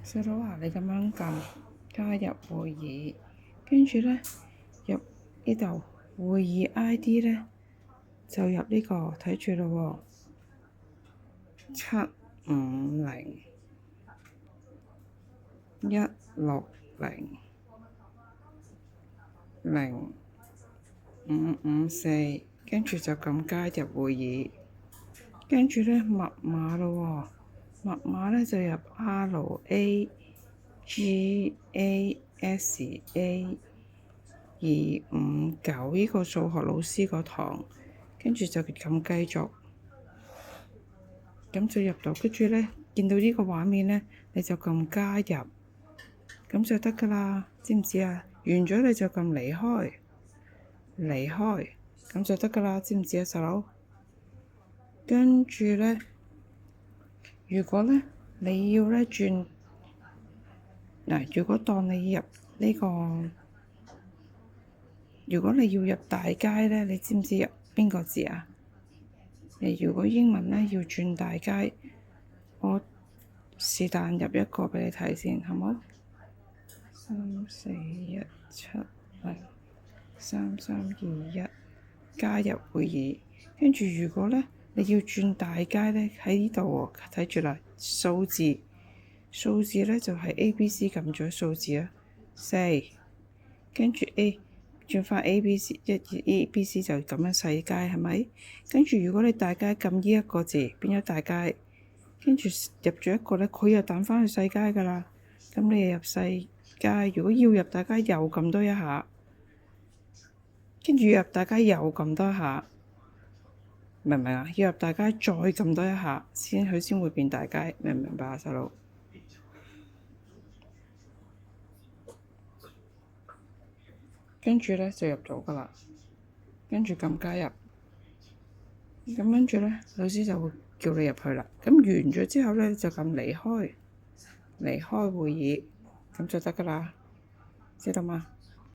細佬啊，你咁樣撳加入會議，跟住咧入呢度會議 ID 咧就入呢個，睇住咯喎，750-160-0554，跟住就撳加入會議，跟住咧密碼咯喎，密碼咧就入 RAGASA259呢個數學老師個堂，跟住就撳繼續，咁就入到，跟住咧見到呢個畫面咧，你就撳加入，咁就得噶啦，知唔知啊？完咗你就撳離開，離開，咁就得噶啦，知唔知啊，細佬？跟住咧，如果咧你要咧轉嗱，如果當你入呢個，如果你要入大街咧，你知唔知入邊個字啊？你如果英文咧要轉大街，我是但入一個畀你睇先，好冇？34170332加入會議，跟住如果咧你要轉大街咧，喺呢度喎，睇住啦，數字咧就係 ABC 撳咗數字啊，4，跟住 A 轉翻 ABC ABC 就咁樣細街係咪？跟住如果你大街撳呢一個字，變咗大街，跟住入咗一個咧，佢又彈翻去細街噶啦。咁你又入細街，如果要入大街又撳多一下，跟住入大街又撳多一下，明唔明啊？要入大街再撳多一下，佢先會變大街，明唔明白啊，細佬？跟住咧就入咗噶啦，跟住撳加入，咁跟住咧老師就會叫你入去啦。咁完咗之後咧就撳離開，離開會議，咁就得噶啦，知道嗎？